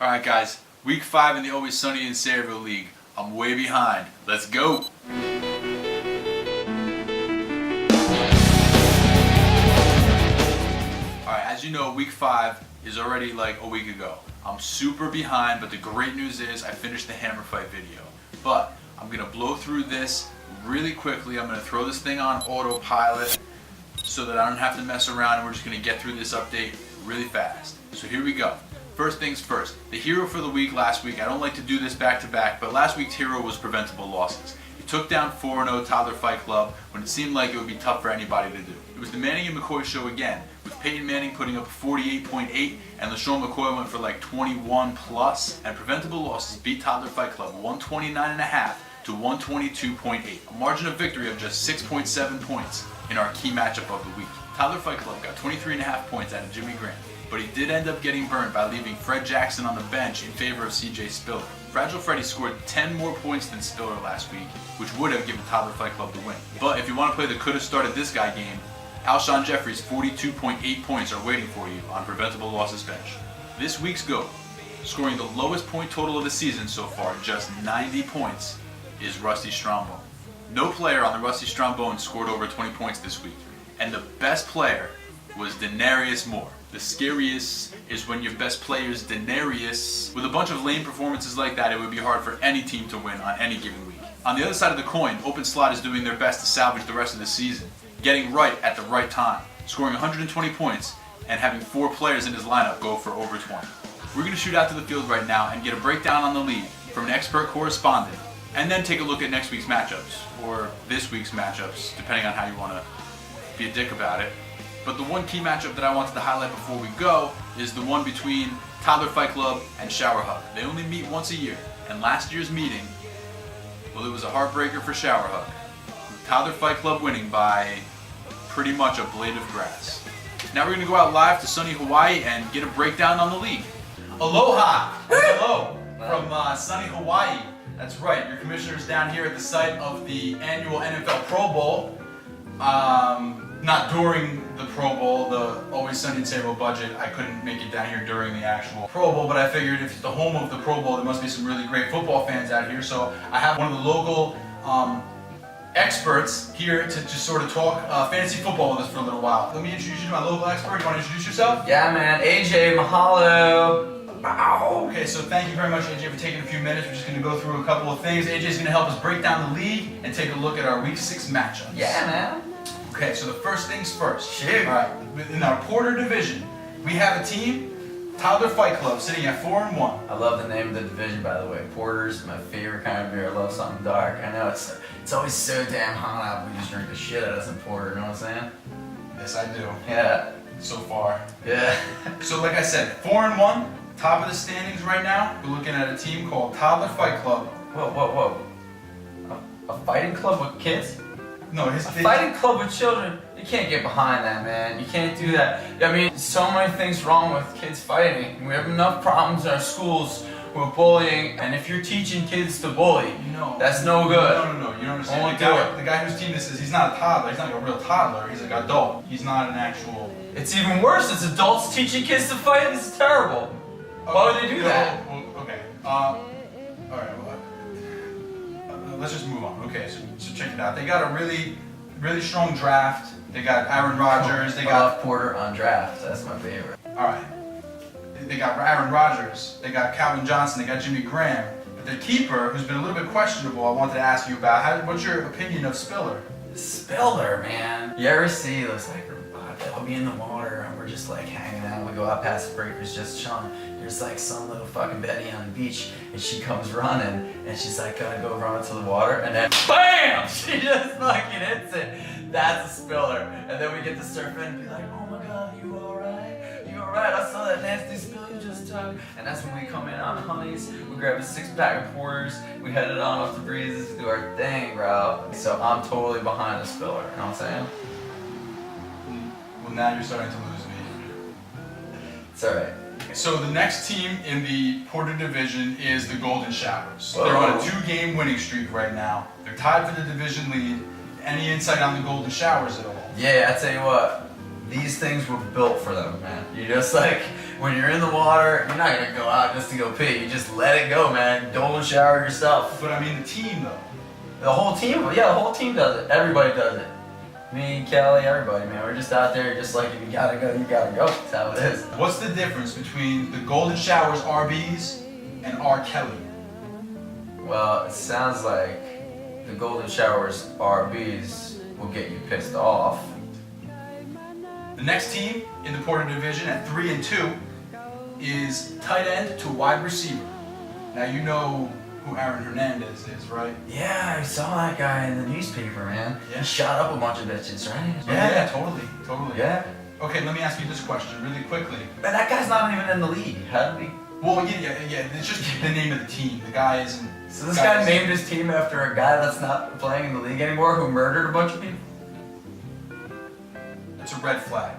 Alright guys, week 5 in the Always Sunny in Sayreville League. I'm way behind. Let's go! Alright, as you know, week 5 is already like a week ago. I'm super behind, but the great news is I finished the hammer fight video. But I'm going to blow through this really quickly. I'm going to throw this thing on autopilot so that I don't have to mess around, and we're just going to get through this update really fast. So here we go. First things first, the hero for the week last week, I don't like to do this back to back, but last week's hero was preventable losses. He took down 4-0 Toddler Fight Club when it seemed like it would be tough for anybody to do. It was the Manning and McCoy show again, with Peyton Manning putting up 48.8 and LaShawn McCoy went for like 21 plus, and preventable losses beat Toddler Fight Club 129.5 to 122.8, a margin of victory of just 6.7 points in our key matchup of the week. Toddler Fight Club got 23.5 points out of Jimmy Graham, but he did end up getting burned by leaving Fred Jackson on the bench in favor of CJ Spiller. Fragile Freddy scored 10 more points than Spiller last week, which would have given Toddler Fight Club the win. But if you want to play the coulda started this guy game, Alshon Jeffrey's 42.8 points are waiting for you on preventable losses bench. This week's GOAT, scoring the lowest point total of the season so far, just 90 points, is Rusty Strombone. No player on the Rusty Strombone scored over 20 points this week, and the best player was Denarius Moore. The scariest is when your best player is Denarius. With a bunch of lame performances like that, it would be hard for any team to win on any given week. On the other side of the coin, Open Slot is doing their best to salvage the rest of the season, getting right at the right time, scoring 120 points, and having 4 players in his lineup go for over 20. We're going to shoot out to the field right now and get a breakdown on the league from an expert correspondent, and then take a look at next week's matchups, or this week's matchups, depending on how you want to be a dick about it. But the one key matchup that I wanted to highlight before we go is the one between Toddler Fight Club and Shower Hug. They only meet once a year, and last year's meeting, well, it was a heartbreaker for Shower Hug, with Toddler Fight Club winning by pretty much a blade of grass. Now we're going to go out live to sunny Hawaii and get a breakdown on the league. Aloha! Hello from sunny Hawaii. That's right, your commissioner's down here at the site of the annual NFL Pro Bowl. Not during the Pro Bowl, the Always Sunny in Sayreville budget. I couldn't make it down here during the actual Pro Bowl, but I figured if it's the home of the Pro Bowl, there must be some really great football fans out here. So I have one of the local experts here to just sort of talk fantasy football with us for a little while. Let me introduce you to my local expert. You want to introduce yourself? Yeah, man. AJ, mahalo. Wow. Okay, so thank you very much, AJ, for taking a few minutes. We're just going to go through a couple of things. AJ is going to help us break down the league and take a look at our Week 6 matchups. Yeah, man. Okay, so the first things first. Shoot. All right, in our Porter division, we have a team, Toddler Fight Club, sitting at 4-1. I love the name of the division, by the way. Porter's my favorite kind of beer. I love something dark. I know it's always so damn hot out. We just drink the shit out of some porter. You know what I'm saying? Yes, I do. Yeah. So far. Yeah. So like I said, 4-1, top of the standings right now. We're looking at a team called Toddler Fight Club. Whoa. A fighting club with kids? No, a fighting club with children? You can't get behind that, man. You can't do that. I mean, so many things wrong with kids fighting. We have enough problems in our schools with bullying, and if you're teaching kids to bully, no, that's no good. No, you don't understand. The guy whose team this is, he's not a toddler. He's not like a real toddler. He's like an adult. He's not an actual... It's even worse. It's adults teaching kids to fight. This is terrible. Why would they do that? Well, okay. All right. Well, let's just move on. Okay, so check it out. They got a really strong draft. They got Aaron Rodgers. They got Porter on draft. That's my favorite. All right. They got Aaron Rodgers. They got Calvin Johnson. They got Jimmy Graham. But their keeper, who's been a little bit questionable, I wanted to ask you about. What's your opinion of Spiller? Spiller, man. You ever see those like they'll be in the water and we're just like hanging out. We go out past the breakers just chilling. There's like some little fucking Betty on the beach and she comes running and she's like gonna go run into the water and then BAM! She just fucking hits it. That's a Spiller. And then we get to surf in and be like, oh my god, you alright? You alright? I saw that nasty spill you just took. And that's when we come in on Honeys, we grab a 6-pack of porters, we head it on off the breezes, do our thing, bro. So I'm totally behind the Spiller, you know what I'm saying? Well, now you're starting to lose me. It's alright. So the next team in the Porter division is the Golden Showers. Whoa. They're on a 2-game winning streak right now. They're tied for the division lead. Any insight on the Golden Showers at all? Yeah, I tell you what, these things were built for them, man. You just like, when you're in the water, you're not gonna go out just to go pee. You just let it go, man. Don't shower yourself. But I mean the team though. The whole team, yeah, the whole team does it. Everybody does it. Me, Kelly, everybody, man. We're just out there, just like if you gotta go, you gotta go. That's how it is. What's the difference between the Golden Showers RBs and R. Kelly? Well, it sounds like the Golden Showers RBs will get you pissed off. The next team in the Porter division at 3 and 2 is tight end to wide receiver. Now you know who Aaron Hernandez is, right? Yeah, I saw that guy in the newspaper, man. Yeah. He shot up a bunch of bitches, right? Yeah, totally. Yeah. Okay, let me ask you this question really quickly. But that guy's not even in the league. How did he? Well, yeah. It's just the name of the team. The guy isn't. So this guy named his team after a guy that's not playing in the league anymore who murdered a bunch of people? It's a red flag.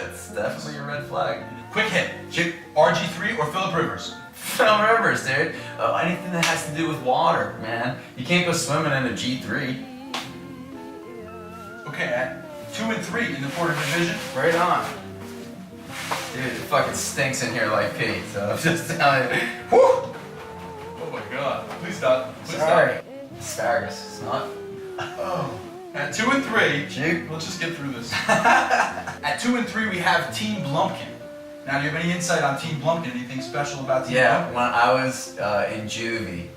It's definitely a red flag. Quick hit. Shoot RG3 or Phillip Rivers? Phil Rivers, dude. Anything that has to do with water, man. You can't go swimming in a G3. Okay, at 2 and 3 in the Porter division. Right on. Dude, it fucking stinks in here like pee, so I'm just telling you. Woo! Oh my god. Please stop. Please Sorry. Asparagus, smell it? Oh. At 2 and 3, Shoot. let's just get through this. At 2 and 3, we have Team Blumpkin. Now, do you have any insight on Team Blumpkin? Anything special about Team Yeah, Blumpkin? when I was in juvie,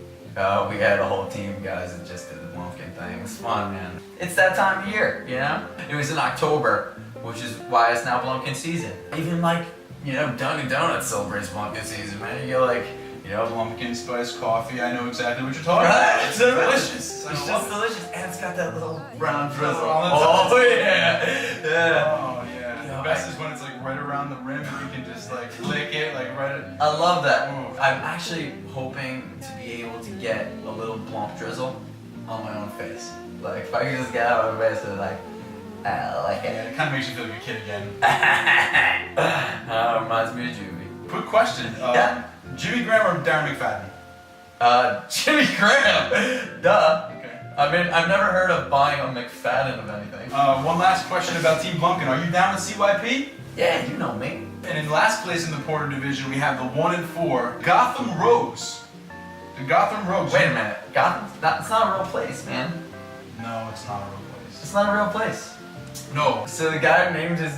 we had a whole team of guys that just did the Blumpkin thing. It was fun, man. It's that time of year, you know? It was in October, which is why it's now Blumpkin season. Even like, you know, Dunkin' Donuts celebrates Blumpkin season, man. You go like, you know, Pumpkin spice coffee. I know exactly what you're talking right? about. It's delicious. It's just delicious, and it's got that little brown drizzle. On the Oh top. yeah, yeah. Oh yeah. You know, The best is when it's like right around the rim and you can just like lick it like right at. I love that. Ooh. I'm actually hoping to be able to get a little blump drizzle on my own face. Like if I could just get out of my face and like, I like Yeah, it. it kind of makes you feel like a kid again. Reminds me of Juvie. Quick question. Yeah. Jimmy Graham or Darren McFadden? Jimmy Graham. Duh. Okay. I mean, I've never heard of buying a McFadden of anything. One last question about Team Blumpkin. Are you down with CYP? Yeah, you know me. And in last place in the Porter division, we have the 1 and 4 Gotham Rogues. The Gotham Rogues. Wait a minute. Gotham? It's not a real place, man. No, it's not a real place. It's not a real place. No. So the guy named his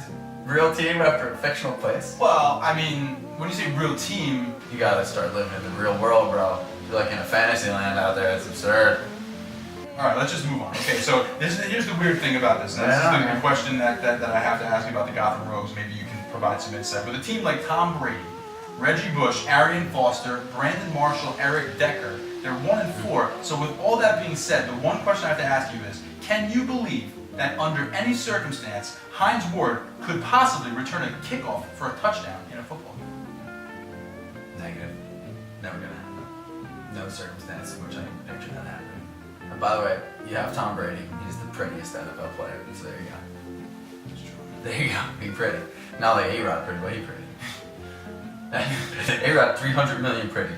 real team after a fictional place? Well, I mean, when you say real team, You gotta start living in the real world, bro. You're like in a fantasy land out there. It's absurd. all right, let's just move on. Okay, so here's the weird thing about this. And this is the question that I have to ask you about the Gotham Rogues. Maybe you can provide some insight. With a team like Tom Brady, Reggie Bush, Arian Foster, Brandon Marshall, Eric Decker, they're 1 and 4. So with all that being said, the one question I have to ask you is, can you believe that under any circumstance, Hines Ward could possibly return a kickoff for a touchdown in a football game? Negative. Never gonna happen. No circumstance in which I can picture that happening. And by the way, you have Tom Brady. He's the prettiest NFL player. So there you go. There you go. Be pretty. Not like A-Rod pretty, but he pretty. A-Rod 300 million pretty.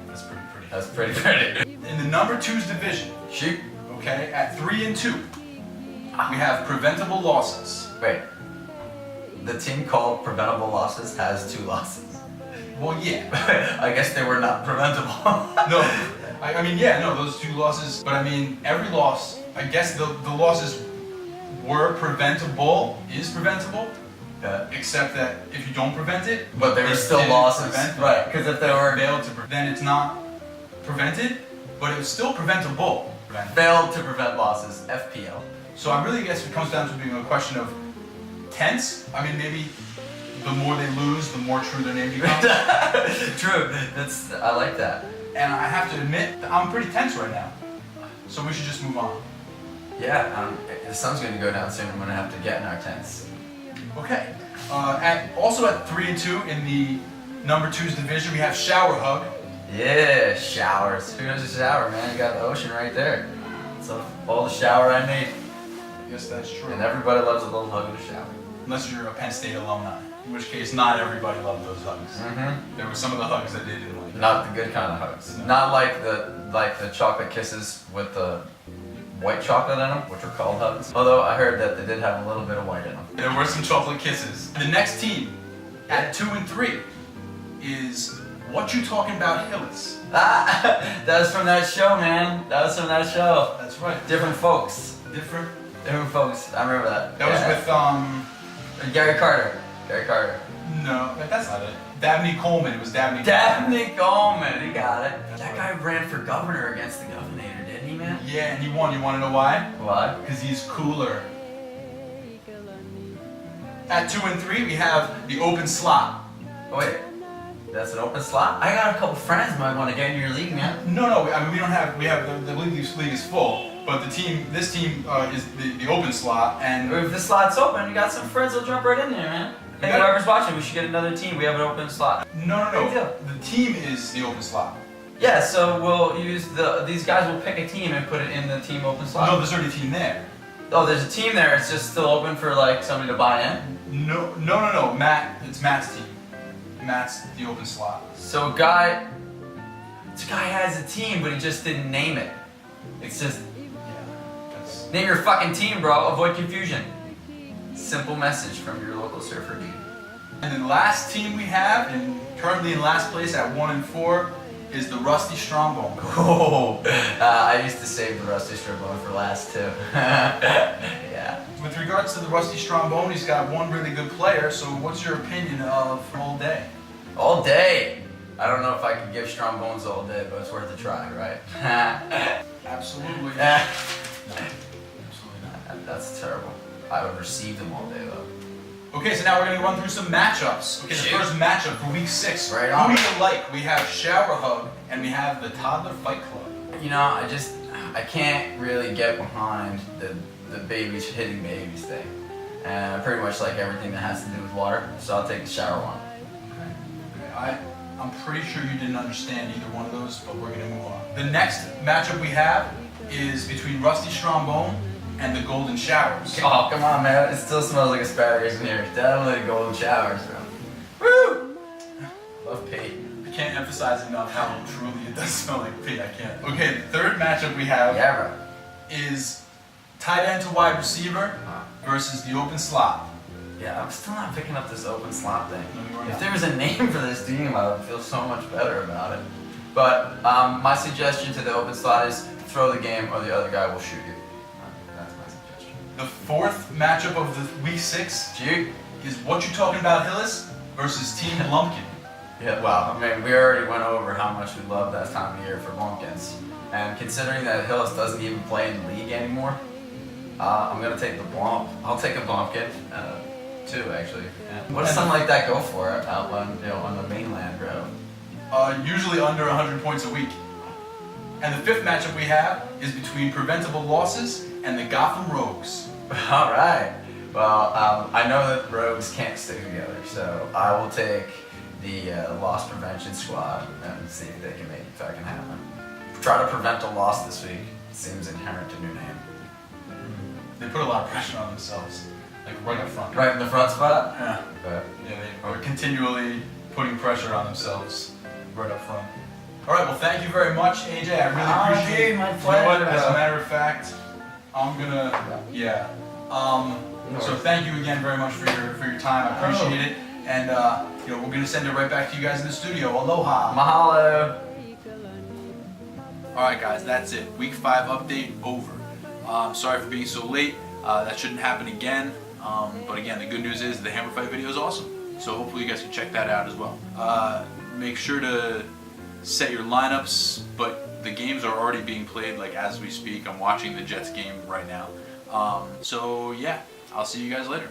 That's pretty pretty. That's pretty pretty. In the number 2's division, Shoot. okay, at 3 and 2, we have preventable losses. Wait. The team called Preventable Losses has 2 losses. Well, yeah. I guess they were not preventable. No, I mean, yeah, no, those 2 losses, but I mean, every loss, I guess the losses were preventable, is preventable, except that if you don't prevent it, But they were it still didn't losses. prevent it. Right, because if they were failed to then it's not prevented, but it was still preventable. failed to prevent losses, FPL. So I really guess it comes down to being a question of tense. I mean, maybe the more they lose, the more true their name becomes. True. I like that. And I have to admit, that I'm pretty tense right now. So we should just move on. Yeah, the sun's gonna go down soon. I'm gonna have to get in our tents. Okay. Also at 3 and 2 in the number 2's division, we have Shower Hug. Yeah, showers. Who knows a shower, man? You got the ocean right there. So all the shower I need. I guess that's true. And everybody loves a little hug in the shower. Unless you're a Penn State alumni, in which case not everybody loved those hugs. Mm-hmm. There were some of the hugs that they didn't like. Not the good kind of hugs. No. Not like the chocolate kisses with the white chocolate in them, which are called hugs. Although I heard that they did have a little bit of white in them. There were some chocolate kisses. The next team At 2 and 3 is What You Talking About Hillis. That was from that show, man. That was from that show. That's right. Different folks. Different folks. I remember that. That was with Gary Carter. Gary Carter. No, that's not it. Dabney Coleman. It was Dabney. Dabney Coleman. He got it. That guy ran for governor against the governor, didn't he, man? Yeah, and he won. You want to know why? Why? Because he's cooler. At 2 and 3, we have the open slot. Oh, wait. That's an open slot? I got a couple friends might want to get in your league, man. No. I mean, we don't have. We have the league is full, but this team is the open slot, and If the slot's open, you got some friends that'll jump right in there, man. Hey, whoever's watching, we should get another team. We have an open slot. No. Big deal. The team is the open slot. Yeah, so we'll use these guys will pick a team and put it in the team open slot. No, there's already a team there. Oh, there's a team there. It's just still open for like somebody to buy in. No. It's Matt's team. Matt's the open slot. So this guy has a team, but he just didn't name it. It's just name your fucking team, bro. Avoid confusion. Simple message from your local surfer dude. And then last team we have, and currently in last place at 1 and 4, is the Rusty Strongbone. Oh, I used to save the Rusty Strongbone for last too. Yeah. With regards to the Rusty Strongbone, he's got one really good player. So what's your opinion of All Day? All day. I don't know if I could give Strongbones all day, but it's worth a try, right? Absolutely. No, absolutely not. That's terrible. I would receive them all day though. Okay, so now we're going to run through some matchups. Okay, the first matchup for week 6. Right on. Who do you like? We have Shower Hug and we have the Toddler Fight Club. You know, I can't really get behind the babies hitting babies thing. And I pretty much like everything that has to do with water, so I'll take the shower one. Okay. I'm pretty sure you didn't understand either one of those, but we're going to move on. The next matchup we have is between Rusty Strombone and the Golden Showers. Oh, come on, man. It still smells like asparagus in here. Definitely golden showers, bro. Woo! Love Pete. I can't emphasize enough how truly it does smell like pee. I can't. Okay, the third matchup we have Yeah, bro. is tight end to wide receiver versus the open slot. Yeah, I'm still not picking up this open slot thing. No, you are If not. there was a name for this team, I would feel so much better about it. But my suggestion to the open slot is throw the game or the other guy will shoot you. That's my suggestion. The fourth matchup of the week 6 Shoot. is What You Talking About Hillis versus Team Lumpkin. Yeah, well, I mean, we already went over how much we love that time of year for Lumpkins. And considering that Hillis doesn't even play in the league anymore, I'm going to take the Blump. I'll take a Blumpkin. Too, actually. Yeah. What does something like that go for out on the mainland, bro? Usually under 100 points a week. And the fifth matchup we have is between Preventable Losses and the Gotham Rogues. All right. Well, I know that rogues can't stick together, so I will take the loss prevention squad and see if they can make it fucking happen. Try to prevent a loss this week. Seems inherent in your name. They put a lot of pressure on themselves, like right up front. Right in the front spot? Yeah. But Yeah, they are continually putting pressure on themselves right up front. All right, well, thank you very much, AJ. I really appreciate it. My You know pleasure, what? As a bro. matter of fact, I'm gonna, yeah. So thank you again very much for your time. I appreciate it. And we're gonna send it right back to you guys in the studio. Aloha. Mahalo. All right, guys, that's it. Week 5 update over. Sorry for being so late. That shouldn't happen again. But again, the good news is the Hammer Fight video is awesome. So hopefully you guys can check that out as well. Make sure to set your lineups, but the games are already being played like as we speak. I'm watching the Jets game right now. So yeah, I'll see you guys later.